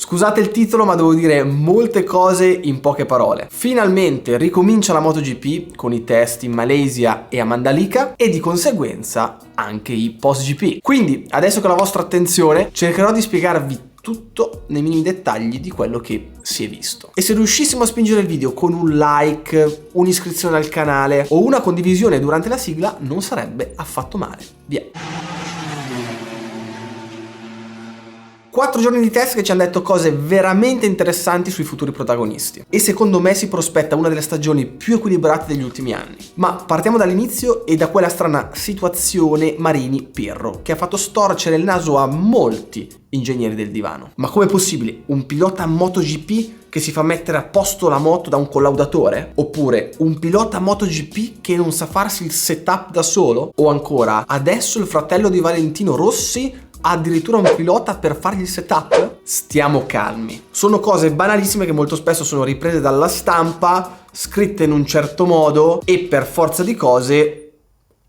Scusate il titolo, ma devo dire molte cose in poche parole. Finalmente ricomincia la MotoGP con i test in Malesia e a Mandalika e di conseguenza anche i post-GP. Quindi adesso con la vostra attenzione cercherò di spiegarvi tutto nei minimi dettagli di quello che si è visto. E se riuscissimo a spingere il video con un like, un'iscrizione al canale o una condivisione durante la sigla, non sarebbe affatto male. Via! 4 giorni di test che ci hanno detto cose veramente interessanti sui futuri protagonisti e secondo me si prospetta una delle stagioni più equilibrate degli ultimi anni. Ma partiamo dall'inizio e da quella strana situazione Marini-Pirro che ha fatto storcere il naso a molti ingegneri del divano. Ma com'è possibile un pilota MotoGP che si fa mettere a posto la moto da un collaudatore? Oppure un pilota MotoGP che non sa farsi il setup da solo? O ancora, adesso il fratello di Valentino Rossi ha addirittura un pilota per fargli il setup? Stiamo calmi. Sono cose banalissime che molto spesso sono riprese dalla stampa, scritte in un certo modo e per forza di cose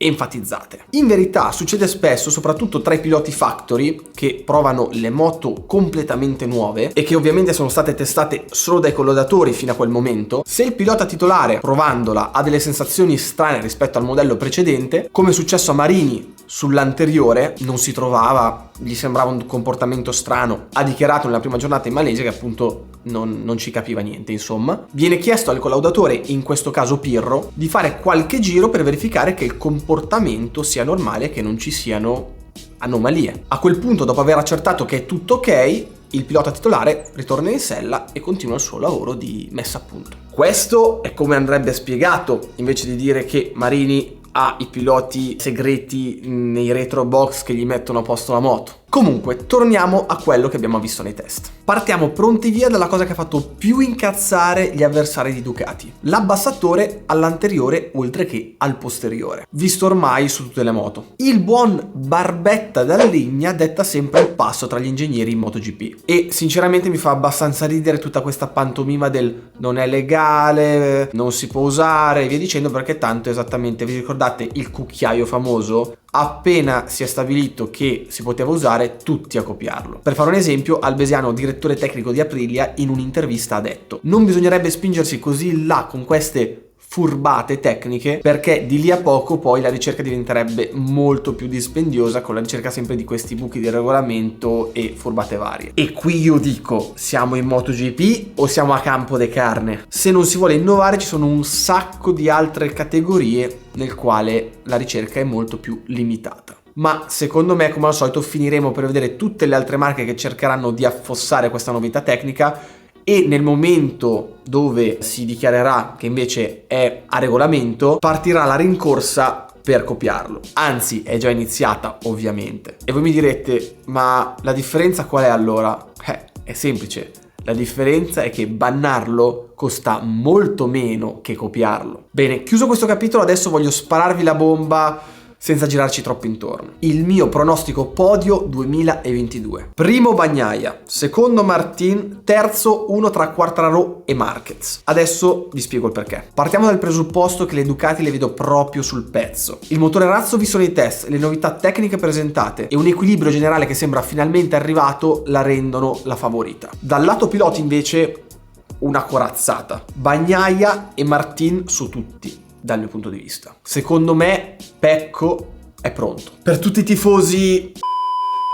enfatizzate. In verità succede spesso, soprattutto tra i piloti factory che provano le moto completamente nuove e che ovviamente sono state testate solo dai collaudatori fino a quel momento. Se il pilota titolare provandola ha delle sensazioni strane rispetto al modello precedente, come è successo a Marini sull'anteriore, non si trovava, gli sembrava un comportamento strano, ha dichiarato nella prima giornata in Malesia che appunto non ci capiva niente. Insomma, viene chiesto al collaudatore, in questo caso Pirro, di fare qualche giro per verificare che il comportamento sia normale e che non ci siano anomalie. A quel punto, dopo aver accertato che è tutto ok, il pilota titolare ritorna in sella e continua il suo lavoro di messa a punto. Questo è come andrebbe spiegato, invece di dire che Marini ha i piloti segreti nei retro box che gli mettono a posto la moto. Comunque, torniamo a quello che abbiamo visto nei test. Partiamo pronti via dalla cosa che ha fatto più incazzare gli avversari di Ducati: l'abbassatore all'anteriore oltre che al posteriore, visto ormai su tutte le moto. Il buon Barbetta Dalligna detta sempre il passo tra gli ingegneri in MotoGP e sinceramente mi fa abbastanza ridere tutta questa pantomima del non è legale, non si può usare e via dicendo, perché tanto esattamente, vi ricordate il cucchiaio famoso? Appena si è stabilito che si poteva usare, tutti a copiarlo. Per fare un esempio, Albesiano, direttore tecnico di Aprilia, in un'intervista ha detto: non bisognerebbe spingersi così in là con queste furbate tecniche, perché di lì a poco poi la ricerca diventerebbe molto più dispendiosa con la ricerca sempre di questi buchi di regolamento e furbate varie. E qui io dico, siamo in MotoGP o siamo a campo de carne? Se non si vuole innovare ci sono un sacco di altre categorie nel quale la ricerca è molto più limitata. Ma secondo me, come al solito, finiremo per vedere tutte le altre marche che cercheranno di affossare questa novità tecnica e nel momento dove si dichiarerà che invece è a regolamento partirà la rincorsa per copiarlo. Anzi, è già iniziata ovviamente. E voi mi direte, ma la differenza qual è allora? È semplice. La differenza è che bannarlo costa molto meno che copiarlo. Bene, chiuso questo capitolo, adesso voglio spararvi la bomba senza girarci troppo intorno. Il mio pronostico podio 2022. Primo Bagnaia, secondo Martin, terzo uno tra Quartararo e Marquez. Adesso vi spiego il perché. Partiamo dal presupposto che le Ducati le vedo proprio sul pezzo. Il motore razzo visto nei test, le novità tecniche presentate e un equilibrio generale che sembra finalmente arrivato la rendono la favorita. Dal lato piloti invece una corazzata. Bagnaia e Martin su tutti, dal mio punto di vista. Secondo me Pecco è pronto. Per tutti i tifosi,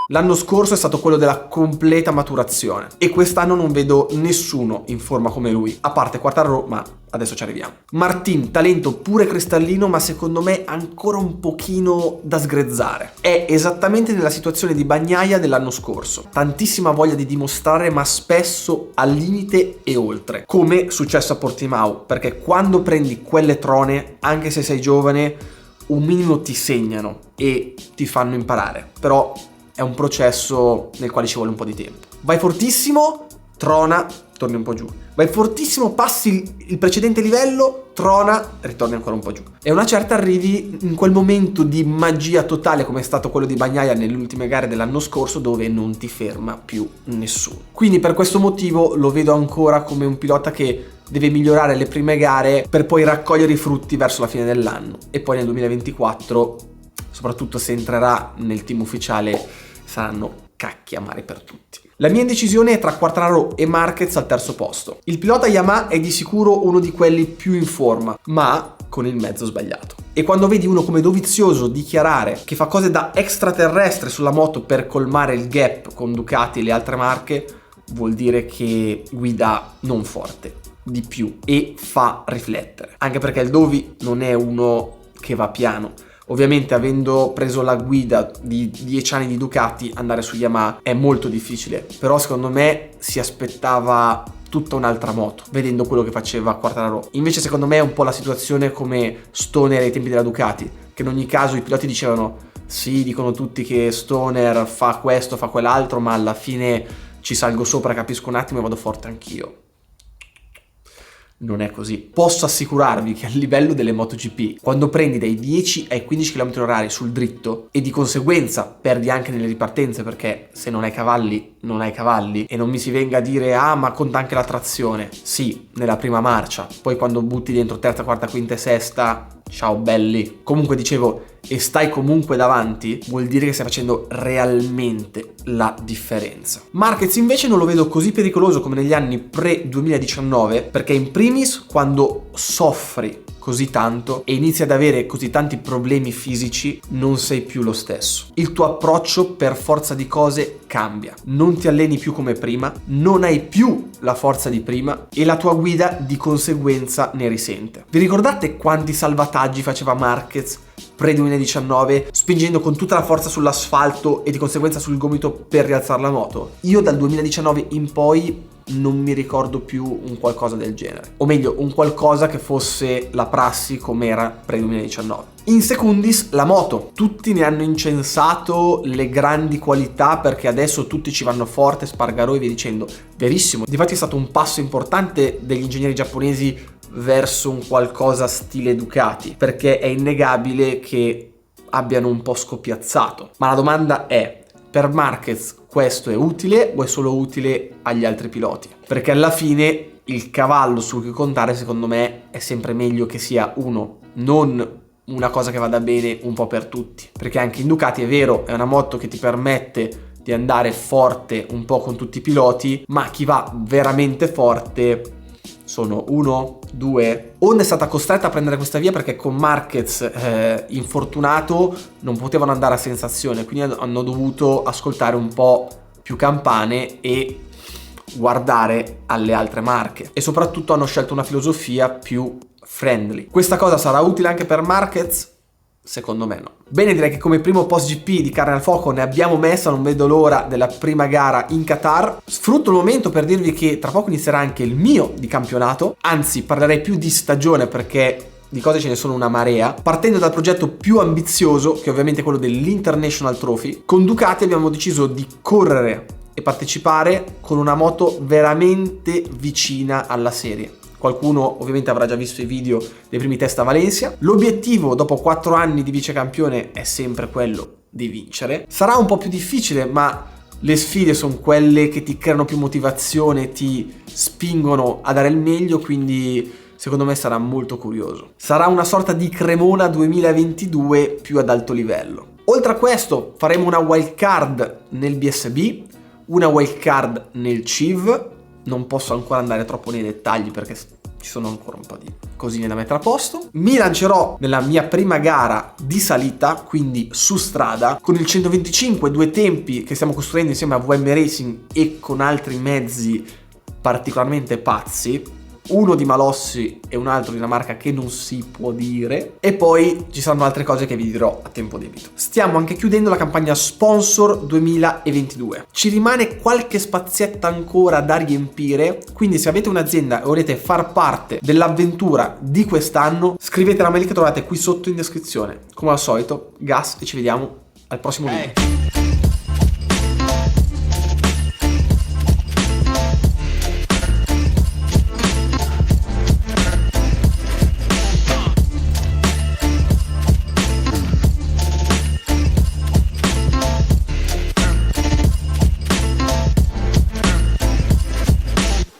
l'anno scorso è stato quello della completa maturazione e quest'anno non vedo nessuno in forma come lui, a parte Quartararo, ma adesso ci arriviamo. Martin, talento pure cristallino, ma secondo me ancora un pochino da sgrezzare. È esattamente nella situazione di Bagnaia dell'anno scorso. Tantissima voglia di dimostrare, ma spesso al limite e oltre, come successo a Portimao, perché quando prendi quelle trone, anche se sei giovane, un minimo ti segnano e ti fanno imparare. Però è un processo nel quale ci vuole un po' di tempo. Vai fortissimo, trona, torni un po' giù. Vai fortissimo, passi il precedente livello, trona, ritorni ancora un po' giù. E a una certa arrivi in quel momento di magia totale come è stato quello di Bagnaia nelle ultime gare dell'anno scorso, dove non ti ferma più nessuno. Quindi per questo motivo lo vedo ancora come un pilota che deve migliorare le prime gare per poi raccogliere i frutti verso la fine dell'anno. E poi nel 2024, soprattutto se entrerà nel team ufficiale, saranno cacchi amari per tutti. La mia indecisione è tra Quartararo e Marquez al terzo posto. Il pilota Yamaha è di sicuro uno di quelli più in forma, ma con il mezzo sbagliato. E quando vedi uno come Dovizioso dichiarare che fa cose da extraterrestre sulla moto per colmare il gap con Ducati e le altre marche, vuol dire che guida non forte, di più, e fa riflettere. Anche perché il Dovi non è uno che va piano. Ovviamente, avendo preso la guida di 10 anni di Ducati, andare su Yamaha è molto difficile, però secondo me si aspettava tutta un'altra moto, vedendo quello che faceva Quartararo. Invece secondo me è un po' la situazione come Stoner ai tempi della Ducati, che in ogni caso i piloti dicevano sì, dicono tutti che Stoner fa questo, fa quell'altro, ma alla fine ci salgo sopra, capisco un attimo e vado forte anch'io. Non è così. Posso assicurarvi che a livello delle MotoGP, quando prendi dai 10 ai 15 km/h sul dritto e di conseguenza perdi anche nelle ripartenze, perché se non hai cavalli non hai cavalli, e non mi si venga a dire ah ma conta anche la trazione, sì, nella prima marcia, poi quando butti dentro terza, quarta, quinta e sesta, ciao belli. Comunque dicevo, e stai comunque davanti, vuol dire che stai facendo realmente la differenza. Marquez invece non lo vedo così pericoloso come negli anni pre-2019, perché in primis quando soffri così tanto e inizi ad avere così tanti problemi fisici, non sei più lo stesso. Il tuo approccio per forza di cose cambia, non ti alleni più come prima, non hai più la forza di prima e la tua guida di conseguenza ne risente. Vi ricordate quanti salvataggi faceva Marquez pre-2019, spingendo con tutta la forza sull'asfalto e di conseguenza sul gomito per rialzare la moto? Io dal 2019 in poi non mi ricordo più un qualcosa del genere, o meglio un qualcosa che fosse la prassi come era pre-2019. In secundis la moto, tutti ne hanno incensato le grandi qualità perché adesso tutti ci vanno forte, Spargarò e via dicendo. Verissimo, difatti è stato un passo importante degli ingegneri giapponesi verso un qualcosa stile Ducati, perché è innegabile che abbiano un po' scopiazzato. Ma la domanda è: per Marquez questo è utile o è solo utile agli altri piloti? Perché alla fine il cavallo su cui contare, secondo me, è sempre meglio che sia uno, non una cosa che vada bene un po' per tutti. Perché anche in Ducati è vero, è una moto che ti permette di andare forte un po' con tutti i piloti, ma chi va veramente forte sono 1, 2. Honda è stata costretta a prendere questa via perché con Marquez infortunato non potevano andare a sensazione, quindi hanno dovuto ascoltare un po' più campane e guardare alle altre marche, e soprattutto hanno scelto una filosofia più friendly. Questa cosa sarà utile anche per Marquez? Secondo me no. Bene, direi che come primo post GP di carne al fuoco ne abbiamo messa, non vedo l'ora della prima gara in Qatar. Sfrutto il momento per dirvi che tra poco inizierà anche il mio di campionato, anzi parlerei più di stagione perché di cose ce ne sono una marea, partendo dal progetto più ambizioso, che è ovviamente quello dell'International Trophy. Con Ducati abbiamo deciso di correre e partecipare con una moto veramente vicina alla serie. Qualcuno ovviamente avrà già visto i video dei primi test a Valencia. L'obiettivo dopo 4 anni di vicecampione è sempre quello di vincere. Sarà un po' più difficile, ma le sfide sono quelle che ti creano più motivazione, ti spingono a dare il meglio, quindi secondo me sarà molto curioso. Sarà una sorta di Cremona 2022 più ad alto livello. Oltre a questo faremo una wild card nel BSB, una wild card nel CIV. Non posso ancora andare troppo nei dettagli perché ci sono ancora un po' di cosine da mettere a posto. Mi lancerò nella mia prima gara di salita, quindi su strada, con il 125, due tempi che stiamo costruendo insieme a VM Racing e con altri mezzi particolarmente pazzi. Uno di Malossi e un altro di una marca che non si può dire, e poi ci saranno altre cose che vi dirò a tempo debito. Stiamo anche chiudendo la campagna sponsor 2022. Ci rimane qualche spazietta ancora da riempire, quindi se avete un'azienda e volete far parte dell'avventura di quest'anno, scrivete la mail che trovate qui sotto in descrizione. Come al solito, gas, e ci vediamo al prossimo video.